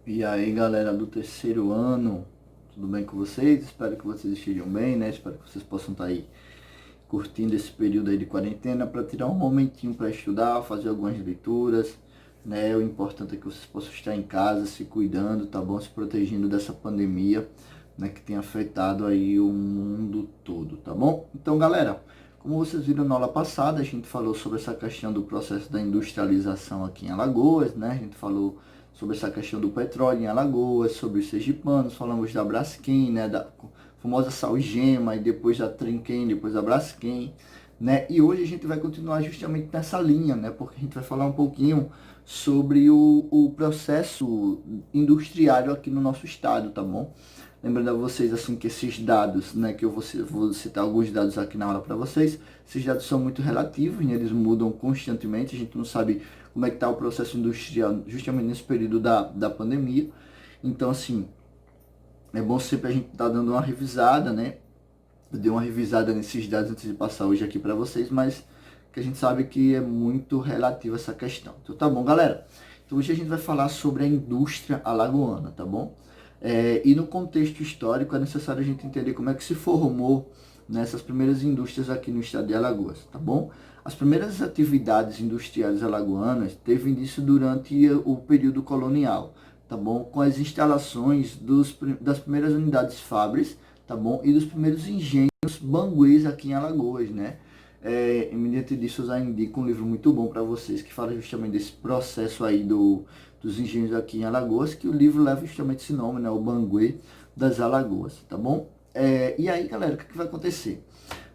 E aí, galera do terceiro ano, tudo bem com vocês? Espero que vocês estejam bem, né? Espero que vocês possam estar aí curtindo esse período aí de quarentena para tirar um momentinho para estudar, fazer algumas leituras, né? O importante é que vocês possam estar em casa, se cuidando, tá bom? Se protegendo dessa pandemia, né? Que tem afetado aí o mundo todo, tá bom? Então, galera, como vocês viram na aula passada, a gente falou sobre essa questão do processo da industrialização aqui em Alagoas, né? A gente falou sobre essa questão do petróleo em Alagoas, sobre os sergipanos, falamos da Braskem, né? Da famosa Salgema, e depois da Trinquem, depois da Braskem, né? E hoje a gente vai continuar justamente nessa linha, né? Porque a gente vai falar um pouquinho sobre o processo industriário aqui no nosso estado, tá bom? Lembrando a vocês assim que esses dados, né, que vou citar alguns dados aqui na aula para vocês, esses dados são muito relativos, né, eles mudam constantemente, a gente não sabe como é que está o processo industrial justamente nesse período da pandemia. Então, assim, é bom sempre a gente estar dando uma revisada, né? Eu dei uma revisada nesses dados antes de passar hoje aqui para vocês, mas que a gente sabe que é muito relativo essa questão. Então tá bom, galera? Então hoje a gente vai falar sobre a indústria alagoana, tá bom? E no contexto histórico é necessário a gente entender como é que se formou nessas primeiras indústrias aqui no estado de Alagoas, tá bom? As primeiras atividades industriais alagoanas teve início durante o período colonial, tá bom? Com as instalações das primeiras unidades fábricas, tá bom? E dos primeiros engenhos banguês aqui em Alagoas, né? Mediante disso, eu já indico um livro muito bom para vocês, que fala justamente desse processo aí dos engenhos aqui em Alagoas, que o livro leva justamente esse nome, né? O Banguê das Alagoas, tá bom? E aí, galera, o que vai acontecer?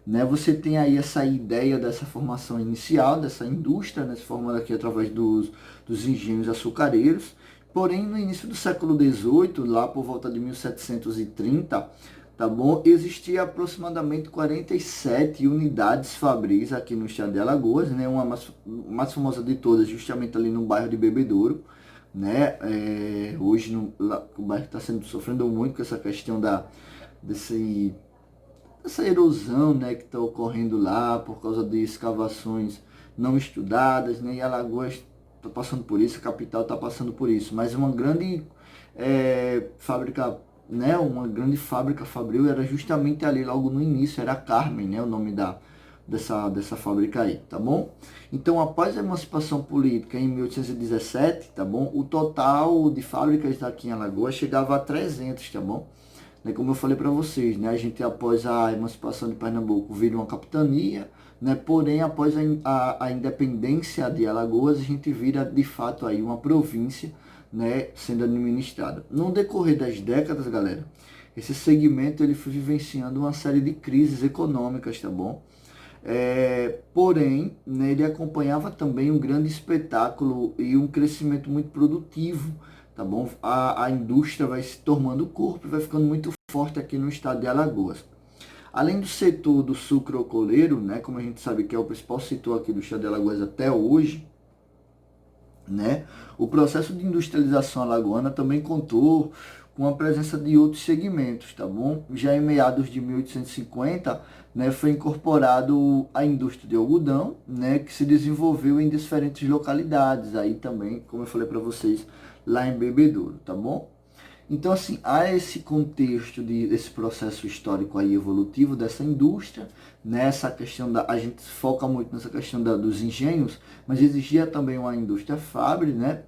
Né, você tem aí essa ideia dessa formação inicial, dessa indústria, né, se formando aqui através dos engenhos açucareiros. Porém, no início do século XVIII, lá por volta de 1730, tá bom? Existia aproximadamente 47 unidades fabris aqui no estado de Alagoas, né? Uma mais famosa de todas, justamente ali no bairro de Bebedouro, né? Hoje o bairro está sofrendo muito com essa questão desse essa erosão, né, que está ocorrendo lá por causa de escavações não estudadas, né, e Alagoas está passando por isso, a capital está passando por isso, mas uma grande fábrica, né, uma grande fábrica fabril era justamente ali logo no início, era Carmen, né, o nome dessa fábrica aí, tá bom? Então, após a emancipação política em 1817, tá bom, o total de fábricas aqui em Alagoas chegava a 300, tá bom? Né, como eu falei para vocês, né, a gente após a emancipação de Pernambuco vira uma capitania, né, porém após a independência de Alagoas a gente vira de fato aí uma província, né, sendo administrada. No decorrer das décadas, galera, esse segmento ele foi vivenciando uma série de crises econômicas, tá bom? Porém, né, ele acompanhava também um grande espetáculo e um crescimento muito produtivo, tá bom? A indústria vai se tomando corpo e vai ficando muito forte aqui no estado de Alagoas. Além do setor do sucroalcooleiro, né, como a gente sabe que é o principal setor aqui do estado de Alagoas até hoje, né, o processo de industrialização alagoana também contou com a presença de outros segmentos, tá bom? Já em meados de 1850, né, foi incorporado a indústria de algodão, né, que se desenvolveu em diferentes localidades, aí também, como eu falei para vocês, lá em Bebedouro, tá bom? Então, assim, há esse contexto desse processo histórico aí evolutivo dessa indústria, nessa questão a gente foca muito nessa questão dos engenhos, mas existia também uma indústria fábrica, né?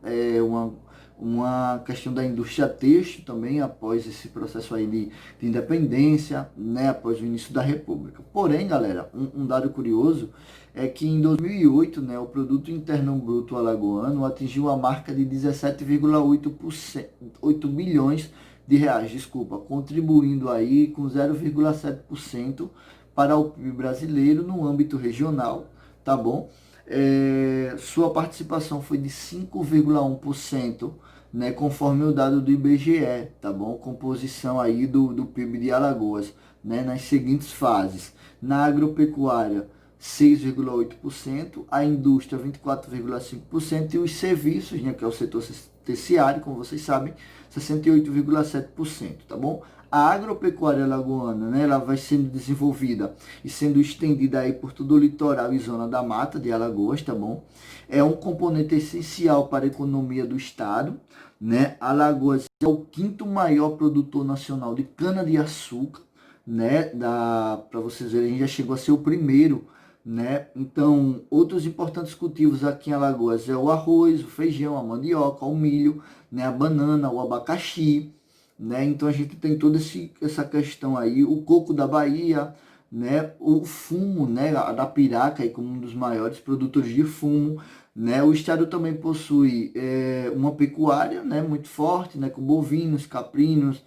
Uma questão da indústria têxtil também após esse processo aí de independência, né? Após o início da República. Porém, galera, um dado curioso é que em 2008, né, o produto interno bruto alagoano atingiu a marca de 17,8 bilhões de reais, desculpa, contribuindo aí com 0,7% para o PIB brasileiro no âmbito regional, tá bom? Sua participação foi de 5,1%, né, conforme o dado do IBGE, tá bom? Composição aí do PIB de Alagoas, né, nas seguintes fases. Na agropecuária, 6,8%, a indústria 24,5% e os serviços, né, que é o setor terciário, como vocês sabem, 68,7%, tá bom? a agropecuária alagoana, né, ela vai sendo desenvolvida e sendo estendida aí por todo o litoral e zona da mata de Alagoas, tá bom? É um componente essencial para a economia do estado, né? Alagoas é o quinto maior produtor nacional de cana-de-açúcar, né? Para vocês verem, a gente já chegou a ser o primeiro, né? Então, outros importantes cultivos aqui em Alagoas é o arroz, o feijão, a mandioca, o milho, né? A banana, o abacaxi, né? Então a gente tem toda essa questão aí, o coco da Bahia, né? O fumo, né? Da Piraca aí como um dos maiores produtores de fumo, né? O estado também possui uma pecuária, né? Muito forte, né? Com bovinos, caprinos,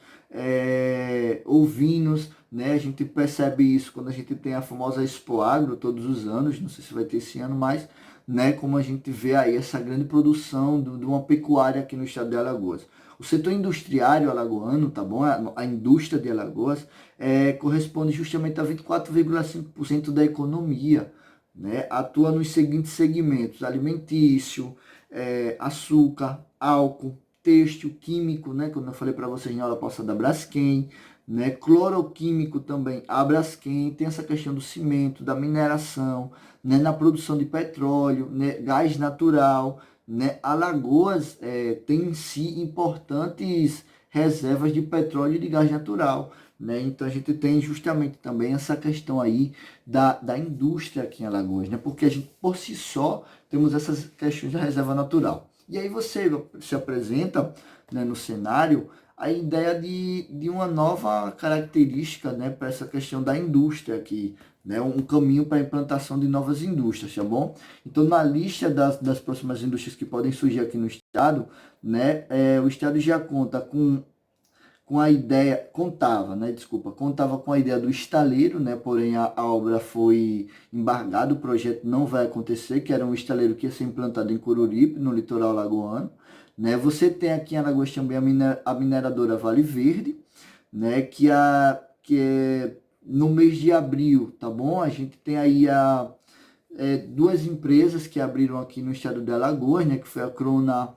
ovinos, né? A gente percebe isso quando a gente tem a famosa Expo Agro todos os anos, não sei se vai ter esse ano, mas, né? Como a gente vê aí essa grande produção de uma pecuária aqui no estado de Alagoas. O setor industriário alagoano, tá bom? A indústria de Alagoas corresponde justamente a 24,5% da economia, né? Atua nos seguintes segmentos: alimentício, açúcar, álcool, têxtil, químico, né? Como eu falei para vocês na aula passada, a Braskem, né? Cloroquímico também, a Braskem. Tem essa questão do cimento, da mineração, né? Na produção de petróleo, né? Gás natural, né? Alagoas tem em si importantes reservas de petróleo e de gás natural, né? Então a gente tem justamente também essa questão aí da indústria aqui em Alagoas, né? Porque a gente por si só temos essas questões da reserva natural. E aí você se apresenta, né, no cenário a ideia de uma nova característica, né, para essa questão da indústria aqui, né, um caminho para a implantação de novas indústrias, tá bom? Então, na lista das próximas indústrias que podem surgir aqui no estado, né, o estado já conta com a ideia, contava com a ideia do estaleiro, né? Porém a obra foi embargada, o projeto não vai acontecer, que era um estaleiro que ia ser implantado em Coruripe, no litoral alagoano, né? Você tem aqui em Alagoas também a mineradora Vale Verde, né? Que é no mês de abril, tá bom? A gente tem aí duas empresas que abriram aqui no estado de Alagoas, né? Que foi a Crona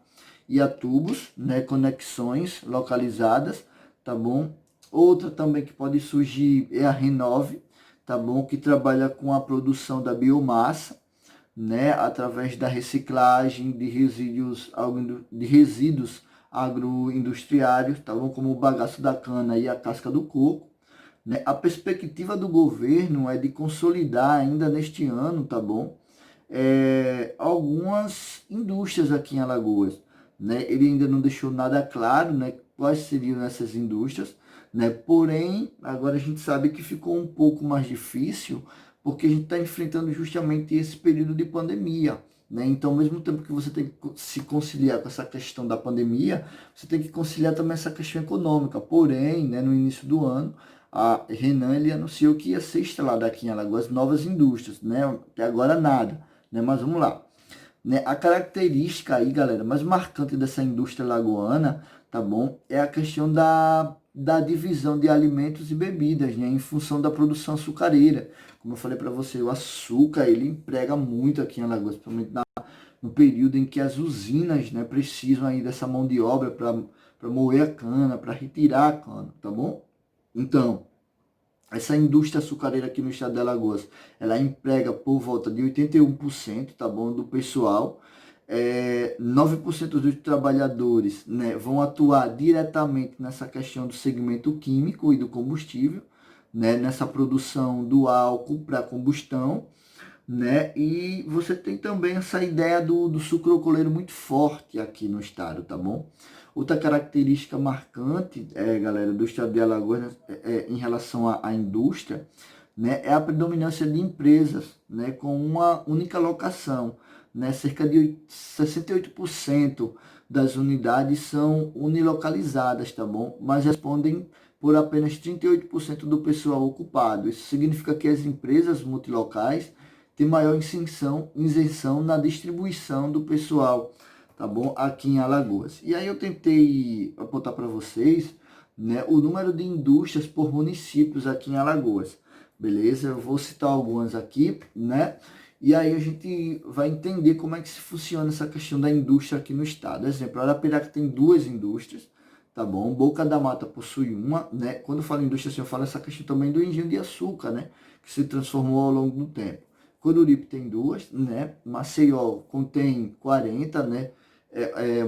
e a Tubos, né? Conexões localizadas, tá bom? Outra também que pode surgir é a Renove, tá bom? Que trabalha com a produção da biomassa, né? Através da reciclagem de resíduos agroindustriais, tá bom? Como o bagaço da cana e a casca do coco, né? A perspectiva do governo é de consolidar ainda neste ano, tá bom? Algumas indústrias aqui em Alagoas, né? Ele ainda não deixou nada claro, né? Quais seriam essas indústrias, né? Porém, agora a gente sabe que ficou um pouco mais difícil porque a gente está enfrentando justamente esse período de pandemia, né? Então, ao mesmo tempo que você tem que se conciliar com essa questão da pandemia, você tem que conciliar também essa questão econômica. Porém, né, no início do ano, a Renan ele anunciou que ia ser instalada aqui em Alagoas novas indústrias, né? Até agora nada, né? Mas vamos lá, né? A característica aí, galera, mais marcante dessa indústria lagoana, tá bom? É a questão da divisão de alimentos e bebidas, né? Em função da produção açucareira. Como eu falei para você, o açúcar, ele emprega muito aqui em Alagoas, principalmente no período em que as usinas, né, precisam aí dessa mão de obra para moer a cana, para retirar a cana, tá bom? Então, essa indústria açucareira aqui no estado de Alagoas, ela emprega por volta de 81%, tá bom, do pessoal. 9% dos trabalhadores, né, vão atuar diretamente nessa questão do segmento químico e do combustível, né, nessa produção do álcool para combustão, né? E você tem também essa ideia do sucrocoleiro muito forte aqui no estado, tá bom? Outra característica marcante, galera, do estado de Alagoas, né, em relação à indústria, né, é a predominância de empresas, né, com uma única locação, né? Cerca de 68% das unidades são unilocalizadas, tá bom? Mas respondem por apenas 38% do pessoal ocupado. Isso significa que as empresas multilocais têm maior isenção na distribuição do pessoal, tá bom? Aqui em Alagoas. E aí eu tentei apontar para vocês, né, o número de indústrias por municípios aqui em Alagoas. Beleza? Eu vou citar algumas aqui, né? E aí a gente vai entender como é que se funciona essa questão da indústria aqui no estado. Exemplo, Arapiraca tem duas indústrias, tá bom? Boca da Mata possui uma, né? Quando eu falo indústria, assim, eu falo essa questão também do engenho de açúcar, né? Que se transformou ao longo do tempo. Coruripe tem duas, né? Maceió contém 40, né?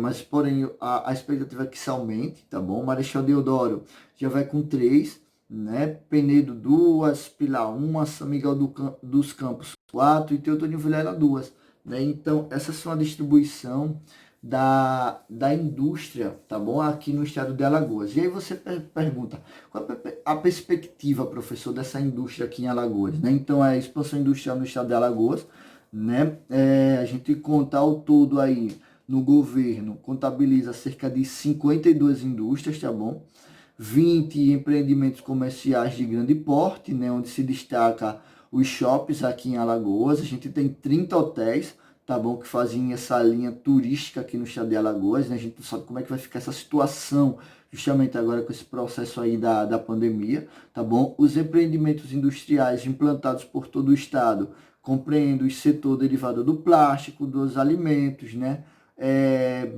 Mas porém a expectativa é que se aumente, tá bom? Marechal Deodoro já vai com três, né? Penedo duas, Pilar uma, São Miguel dos Campos quatro e Teotônio Vilela duas, né? Então essas são a distribuição da indústria, tá bom? Aqui no estado de Alagoas. E aí você pergunta, qual é a perspectiva, professor, dessa indústria aqui em Alagoas, né? Então, a expansão industrial no estado de Alagoas, né? A gente conta ao todo aí, no governo, contabiliza cerca de 52 indústrias, tá bom? 20 empreendimentos comerciais de grande porte, né? Onde se destaca os shoppings aqui em Alagoas. A gente tem 30 hotéis, tá bom? Que fazem essa linha turística aqui no estado de Alagoas, né? A gente não sabe como é que vai ficar essa situação justamente agora com esse processo aí da pandemia, tá bom? Os empreendimentos industriais implantados por todo o estado compreendem o setor derivado do plástico, dos alimentos, né?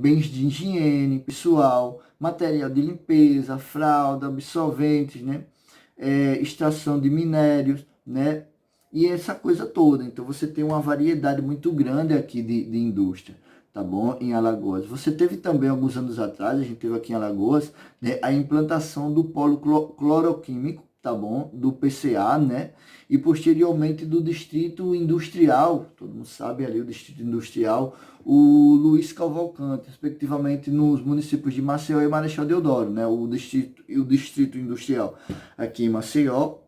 Bens de higiene pessoal, material de limpeza, fralda, absorventes, né? Extração de minérios, né? E essa coisa toda. Então você tem uma variedade muito grande aqui de indústria, tá bom? Em Alagoas. Você teve também, alguns anos atrás, a gente teve aqui em Alagoas, né, a implantação do polo cloroquímico, tá bom? Do PCA, né? E posteriormente do distrito industrial, todo mundo sabe ali o distrito industrial, o Luiz Cavalcante, respectivamente nos municípios de Maceió e Marechal Deodoro, né? O distrito industrial aqui em Maceió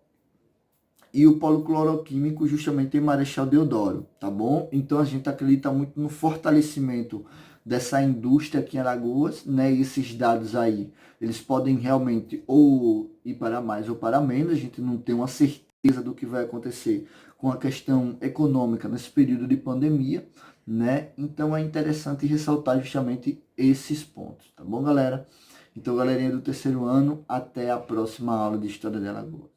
e o polo cloroquímico justamente em Marechal Deodoro, tá bom? Então a gente acredita muito no fortalecimento dessa indústria aqui em Alagoas, né? E esses dados aí, eles podem realmente ou ir para mais ou para menos, a gente não tem uma certeza do que vai acontecer com a questão econômica nesse período de pandemia, né? Então é interessante ressaltar justamente esses pontos, tá bom, galera? Então, galerinha do terceiro ano, até a próxima aula de História de Alagoas.